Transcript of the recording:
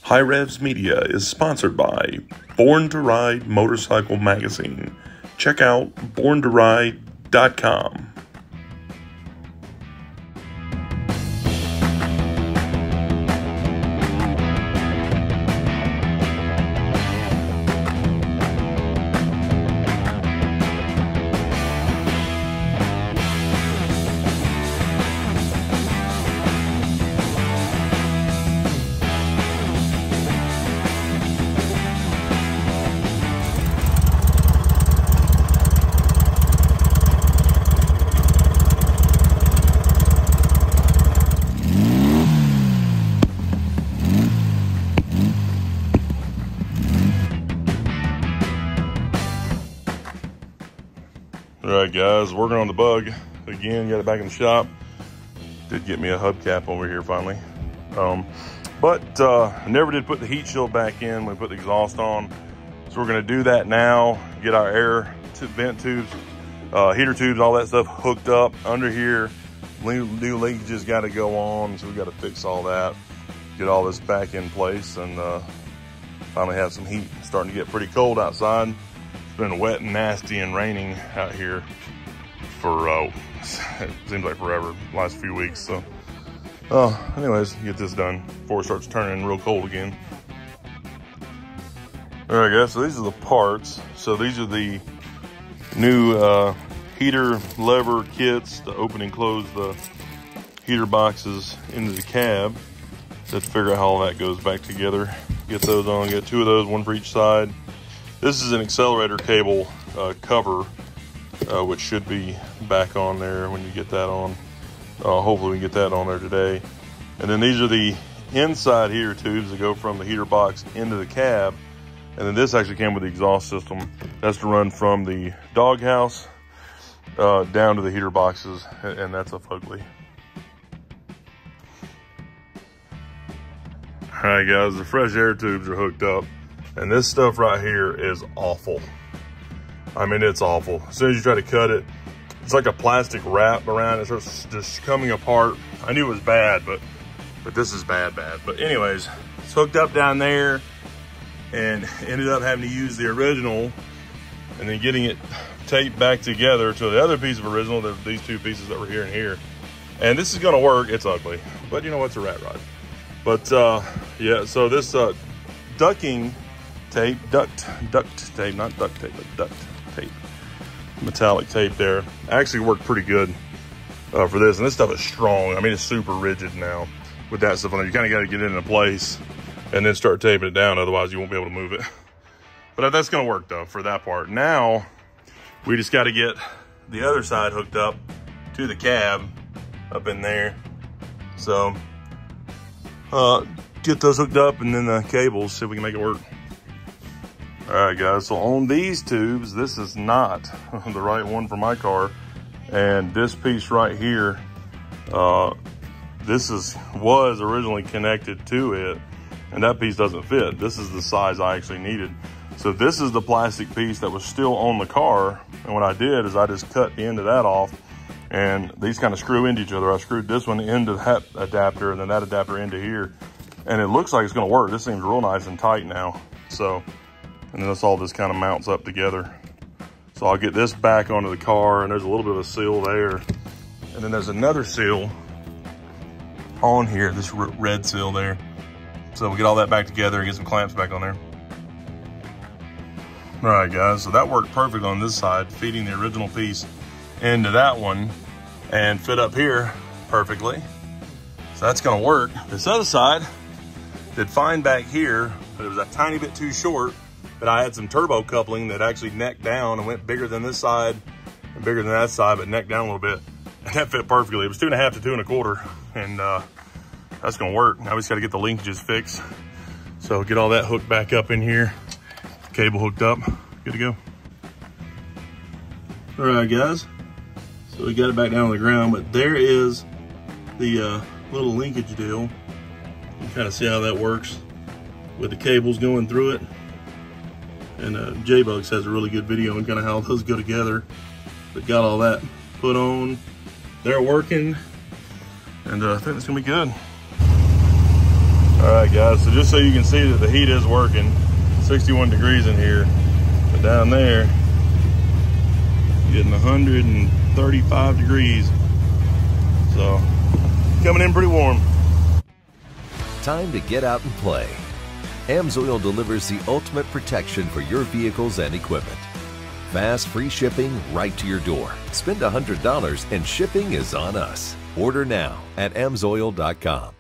Hirevz Media is sponsored by Born to Ride Motorcycle Magazine. Check out borntoride.com. Alright guys, working on the bug again, got it back in the shop. Did get me a hubcap over here finally. But never did put the heat shield back in when we put the exhaust on. So we're gonna do that now, get our air vent tubes, heater tubes, all that stuff hooked up under here. New linkages gotta go on, so we gotta fix all that, get all this back in place, and finally have some heat. It's starting to get pretty cold outside. Been wet and nasty and raining out here for it seems like forever, last few weeks. So anyways, get this done before it starts turning real cold again. All right guys, so these are the parts. So these are the new heater lever kits to open and close the heater boxes into the cab. Let's figure out how all that goes back together. Get those on, get two of those, one for each side. This is an accelerator cable cover, which should be back on there when you get that on. Hopefully we can get that on there today. And then these are the inside heater tubes that go from the heater box into the cab. And then this actually came with the exhaust system. That's to run from the doghouse down to the heater boxes, and that's a fugly. All right guys, the fresh air tubes are hooked up. And this stuff right here is awful. I mean, it's awful. As soon as you try to cut it, it's like a plastic wrap around it. It starts just coming apart. I knew it was bad, but this is bad. But anyways, it's hooked up down there and ended up having to use the original and then getting it taped back together to the other piece of original, these two pieces that were here and here. And this is gonna work. It's ugly, but you know what's a rat rod. But yeah, so this ducking tape, duct tape, not duct tape, but duct tape, metallic tape there, actually worked pretty good for this. And this stuff is strong. I mean, it's super rigid now with that stuff on there. You kind of got to get it in place and then start taping it down. Otherwise you won't be able to move it. But that's going to work though for that part. Now we just got to get the other side hooked up to the cab up in there. So get those hooked up and then the cables, see if we can make it work. All right guys, so on these tubes, this is not the right one for my car. And this piece right here, this was originally connected to it, and that piece doesn't fit. This is the size I actually needed. So this is the plastic piece that was still on the car. And what I did is I just cut the end of that off, and these kind of screw into each other. I screwed this one into that adapter and then that adapter into here. And it looks like it's gonna work. This seems real nice and tight now. So, and then that's all this kind of mounts up together. So I'll get this back onto the car, and there's a little bit of a seal there. And then there's another seal on here, this red seal there. So we'll get all that back together and get some clamps back on there. All right guys, so that worked perfect on this side, feeding the original piece into that one and fit up here perfectly. So that's gonna work. This other side did fine back here, but it was a tiny bit too short. But I had some turbo coupling that actually necked down and went bigger than this side and bigger than that side, but necked down a little bit. And that fit perfectly. It was 2.5 to 2 1/4, and that's gonna work. Now we just gotta get the linkages fixed. So get all that hooked back up in here. Cable hooked up, good to go. All right guys, so we got it back down on the ground, but there is the little linkage deal. You can kind of see how that works with the cables going through it. And J-Bugs has a really good video on kind of how those go together. But got all that put on. They're working, and I think it's gonna be good. All right, guys, so just so you can see that the heat is working, 61 degrees in here, but down there, you're getting 135 degrees. So, coming in pretty warm. Time to get out and play. AMSOIL delivers the ultimate protection for your vehicles and equipment. Fast, free shipping right to your door. Spend $100 and shipping is on us. Order now at AMSOIL.com.